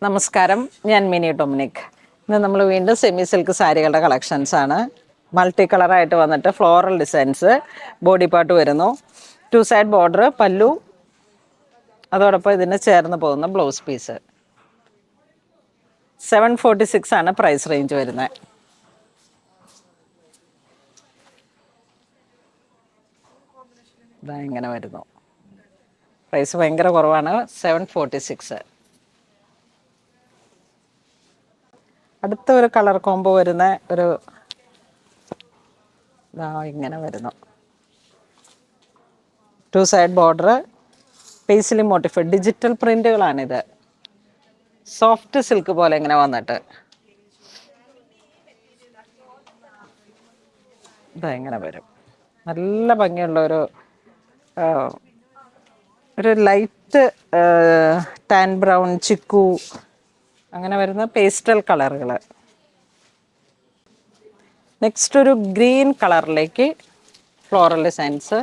നമസ്കാരം, ഞാൻ mini Dominic. ഇന്ന് നമ്മൾ വീണ്ടും സെമി സിൽക്ക് സാരികളുടെ കളക്ഷൻസ് ആണ്. മൾട്ടി കളറായിട്ട് വന്നിട്ട് ഫ്ലോറൽ ഡിസൈൻസ്, ബോഡി പാർട്ട് വരുന്നു, 2 സൈഡ് ബോർഡർ, പല്ലു, അതോടൊപ്പം ഇതിന് ചേർന്ന് പോകുന്ന ബ്ലൗസ് പീസ്. 746 ആണ് പ്രൈസ് റേഞ്ച് വരുന്നത്. ഇതാ ഇങ്ങനെ വരുന്നു. പ്രൈസ് ഭയങ്കര കുറവാണ്, 746. അടുത്ത ഒരു കളർ കോംബോ വരുന്ന ഒരു ഇങ്ങനെ വരുന്നു. 2 side border, paisley motifed digital പ്രിന്റുകളാണിത്. സോഫ്റ്റ് സിൽക്ക് പോലെ ഇങ്ങനെ വന്നിട്ട് ഇതാ ഇങ്ങനെ വരും. നല്ല ഭംഗിയുള്ള ഒരു ലൈറ്റ് ടാൻ ബ്രൗൺ, ചിക്കു അങ്ങനെ വരുന്ന പേസ്റ്റൽ കളറുകൾ. നെക്സ്റ്റ് ഒരു ഗ്രീൻ കളറിലേക്ക് ഫ്ലോറൽ ഡിസൈൻസ്.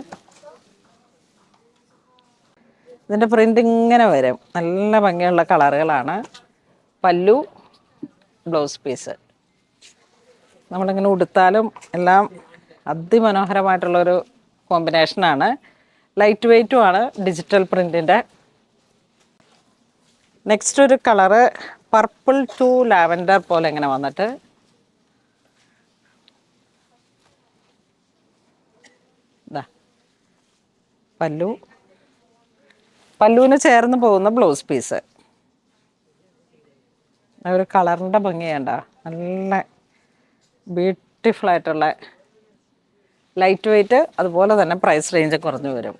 ഇതിൻ്റെ പ്രിൻ്റ് ഇങ്ങനെ വരും. നല്ല ഭംഗിയുള്ള കളറുകളാണ്. പല്ലു, ബ്ലൗസ് പീസ്. നമ്മളിങ്ങനെ ഉടുത്താലും എല്ലാം അതിമനോഹരമായിട്ടുള്ളൊരു കോമ്പിനേഷനാണ്. ലൈറ്റ് വെയ്റ്റും ആണ്, ഡിജിറ്റൽ പ്രിൻറ്റിൻ്റെ. നെക്സ്റ്റ് ഒരു കളറ് പർപ്പിൾ ടു ലാവൻഡർ പോലെ ഇങ്ങനെ വന്നിട്ട് ഇതാ പല്ലുവിന് ചേർന്ന് പോകുന്ന ബ്ലൗസ് പീസ്. ഒരു കളറിൻ്റെ ഭംഗിയേണ്ട, നല്ല ബ്യൂട്ടിഫുൾ ആയിട്ടുള്ള ലൈറ്റ് വെയ്റ്റ്, അതുപോലെ തന്നെ പ്രൈസ് റേഞ്ച് കുറഞ്ഞു വരും.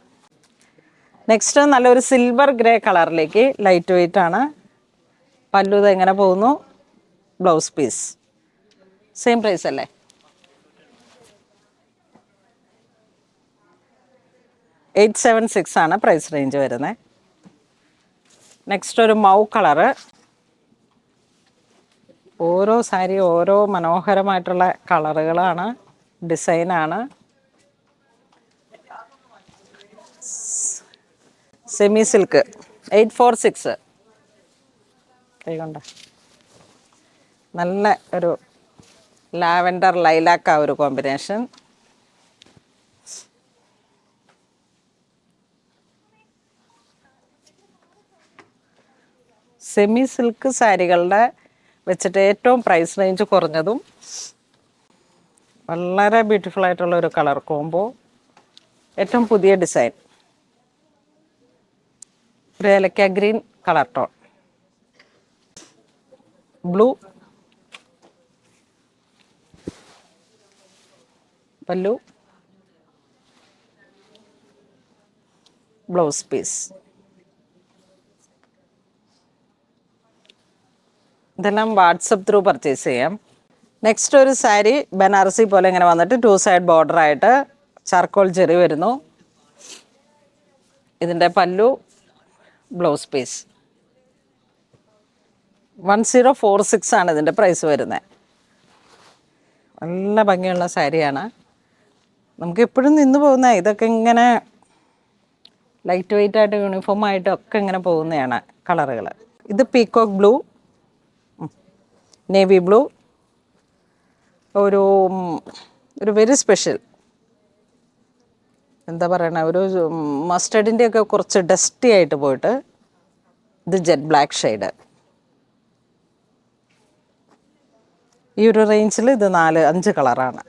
നെക്സ്റ്റ് നല്ലൊരു സിൽവർ ഗ്രേ കളറിലേക്ക് ലൈറ്റ് വെയ്റ്റ് ആണ്. പല്ലു ഇത് എങ്ങനെ പോകുന്നു, ബ്ലൗസ് പീസ്. സെയിം പ്രൈസ് അല്ലേ? 876 ആണ് പ്രൈസ് റേഞ്ച് വരുന്നത്. നെക്സ്റ്റ് ഒരു മൗ കളറ്. ഓരോ സാരി ഓരോ മനോഹരമായിട്ടുള്ള കളറുകളാണ്, ഡിസൈനാണ്. Semi silk 846 കൈകൊണ്ട. നല്ല ഒരു ലാവൻഡർ ലൈലാക്ക് ആ ഒരു കോമ്പിനേഷൻ. സെമി സിൽക്ക് സാരികളുടെ വെച്ചിട്ട് ഏറ്റവും പ്രൈസ് റേഞ്ച് കുറഞ്ഞതും വളരെ ബ്യൂട്ടിഫുൾ ആയിട്ടുള്ള ഒരു കളർ കോംബോ. ഏറ്റവും പുതിയ ഡിസൈൻ, ഒരു ഏലക്ക ഗ്രീൻ കളർ ടോൺ, ബ്ലൂ, പല്ലു, ബ്ലൗസ് പീസ്. ഇതെല്ലാം വാട്സപ്പ് ത്രൂ പർച്ചേസ് ചെയ്യാം. നെക്സ്റ്റ് ഒരു സാരി ബനാറസി പോലെ ഇങ്ങനെ വന്നിട്ട് 2 സൈഡ് ബോർഡർ ആയിട്ട് ചാർക്കോൾ ജെറി വരുന്നു. ഇതിൻ്റെ പല്ലു, ബ്ലൗസ് പീസ്. 1046 ആണ് ഇതിൻ്റെ പ്രൈസ് വരുന്നത്. നല്ല ഭംഗിയുള്ള സാരിയാണ്. നമുക്ക് എപ്പോഴും നിന്ന് പോകുന്ന ഇതൊക്കെ ഇങ്ങനെ ലൈറ്റ് വെയ്റ്റ് ആയിട്ട് യൂണിഫോം ആയിട്ടും ഒക്കെ ഇങ്ങനെ പോകുന്നതാണ് കളറുകൾ. ഇത് പീക്കോക്ക് ബ്ലൂ, നേവി ബ്ലൂ, ഒരു വെരി സ്പെഷ്യൽ എന്താ പറയണ, ഒരു മസ്റ്റർഡിൻ്റെയൊക്കെ കുറച്ച് ഡസ്റ്റി ആയിട്ട് പോയിട്ട് ഇത് ജെറ്റ് ബ്ലാക്ക് ഷെയ്ഡ്. ഈ ഒരു റേഞ്ചിൽ ഇത് 4-5 കളറാണ്.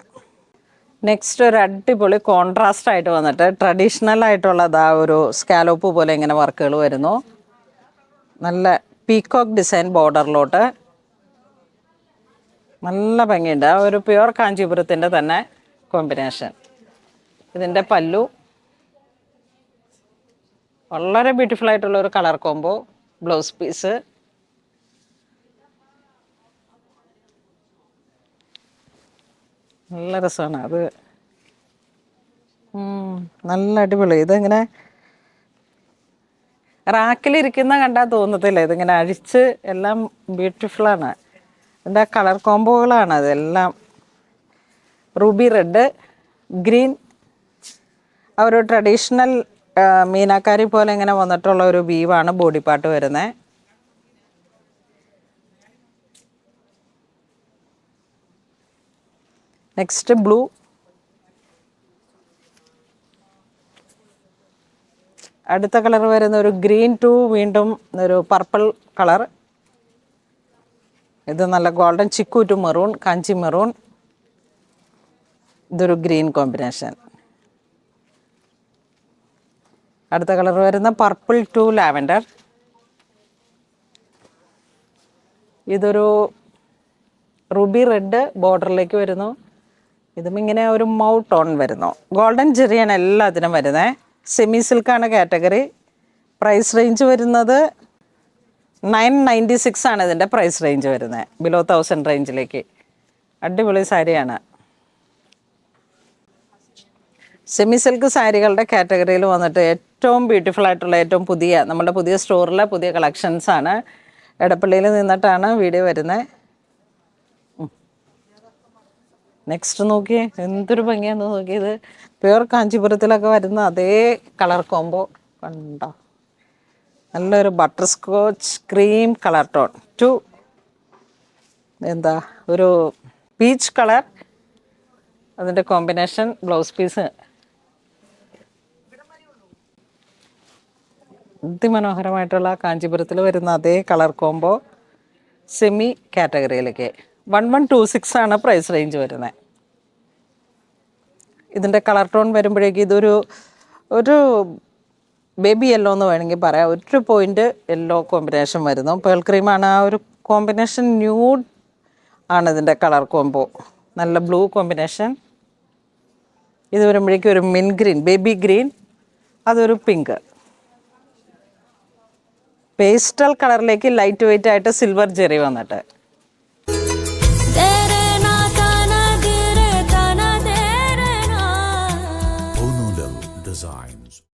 നെക്സ്റ്റ് ഒരു അടിപൊളി കോൺട്രാസ്റ്റ് ആയിട്ട് വന്നിട്ട് ട്രഡീഷണൽ ആയിട്ടുള്ളത് ആ ഒരു സ്കാലോപ്പ് പോലെ ഇങ്ങനെ വർക്കുകൾ വരുന്നു. നല്ല പീക്കോക്ക് ഡിസൈൻ ബോർഡറിലോട്ട് നല്ല ഭംഗിയുണ്ട്. ആ ഒരു പ്യുവർ കാഞ്ചീപുരത്തിൻ്റെ തന്നെ കോമ്പിനേഷൻ. ഇതിൻ്റെ പല്ലു വളരെ ബ്യൂട്ടിഫുൾ ആയിട്ടുള്ള ഒരു കളർ കോംബോ, ബ്ലൗസ് പീസ്. നല്ല രസമാണ് അത്. നല്ല അടിപൊളി. ഇതിങ്ങനെ റാക്കിലിരിക്കുന്ന കണ്ടാൽ തോന്നത്തില്ല, ഇതിങ്ങനെ അഴിച്ച് എല്ലാം ബ്യൂട്ടിഫുള്ളാണ്. ഇതിൻ്റെ കളർ കോംബോകളാണ് അതെല്ലാം. റൂബി റെഡ്, ഗ്രീൻ, ആ ഒരു ട്രഡീഷണൽ മീനാക്കാരി പോലെ ഇങ്ങനെ വന്നിട്ടുള്ള ഒരു വീവാണ് ബോഡി പാർട്ട് വരുന്നത്. നെക്സ്റ്റ് ബ്ലൂ, അടുത്ത കളർ വരുന്ന ഒരു ഗ്രീൻ ടു വീണ്ടും ഒരു പർപ്പിൾ കളർ. ഇത് നല്ല golden chikoo to maroon, Kanchi maroon. ഇതൊരു ഗ്രീൻ കോമ്പിനേഷൻ. അടുത്ത കളർ വരുന്ന പർപ്പിൾ ടു ലാവൻഡർ. ഇതൊരു റൂബി റെഡ് ബോർഡറിലേക്ക് വരുന്നു. ഇതും ഇങ്ങനെ ഒരു മൗ ടോൺ വരുന്നു. ഗോൾഡൻ ജെറിയാണ് എല്ലാത്തിനും വരുന്നത്. സെമി സിൽക്കാണ് കാറ്റഗറി. പ്രൈസ് റേഞ്ച് വരുന്നത് 996 ആണ് ഇതിൻ്റെ പ്രൈസ് റേഞ്ച് വരുന്നത്, ബിലോ 1000 റേഞ്ചിലേക്ക്. അടിപൊളി സാരിയാണ്. സെമി സിൽക്ക് സാരികളുടെ കാറ്റഗറിയിൽ വന്നിട്ട് ഏറ്റവും ബ്യൂട്ടിഫുൾ ആയിട്ടുള്ള ഏറ്റവും പുതിയ നമ്മുടെ പുതിയ സ്റ്റോറിലെ പുതിയ കളക്ഷൻസാണ്. എടപ്പള്ളിയിൽ നിന്നിട്ടാണ് വീഡിയോ വരുന്നത്. നെക്സ്റ്റ് നോക്കിയേ, എന്തൊരു ഭംഗിയാന്ന് നോക്കിയത്. പ്യുവർ കാഞ്ചീപുരത്തിലൊക്കെ വരുന്ന അതേ കളർ കോംബോ കണ്ടോ. നല്ലൊരു butterscotch cream colour tone to എന്താ ഒരു പീച്ച് കളർ. അതിൻ്റെ കോമ്പിനേഷൻ ബ്ലൗസ് പീസ് അതിമനോഹരമായിട്ടുള്ള കാഞ്ചീപുരത്തിൽ വരുന്ന അതേ കളർ കോംബോ സെമി കാറ്റഗറിയിലേക്ക്. 1126 ആണ് പ്രൈസ് റേഞ്ച് വരുന്നത്. ഇതിൻ്റെ കളർ ടോൺ വരുമ്പോഴേക്ക് ഒരു ബേബി യെല്ലോ എന്ന് വേണമെങ്കിൽ പറയാം. ഒരു പോയിൻ്റ് യെല്ലോ കോമ്പിനേഷൻ വരുന്നു. പേൾ ക്രീമാണ് ആ ഒരു കോമ്പിനേഷൻ. ന്യൂഡ് ആണ് ഇതിൻ്റെ കളർ കോംബോ. നല്ല ബ്ലൂ കോമ്പിനേഷൻ. ഇത് വരുമ്പോഴേക്കും ഒരു മിൻ ഗ്രീൻ, ബേബി ഗ്രീൻ, അതൊരു പിങ്ക്. പേസ്റ്റൽ കളറിലേക്ക് ലൈറ്റ് വെയിറ്റ് ആയിട്ട് സിൽവർ ജെറി വന്നിട്ട്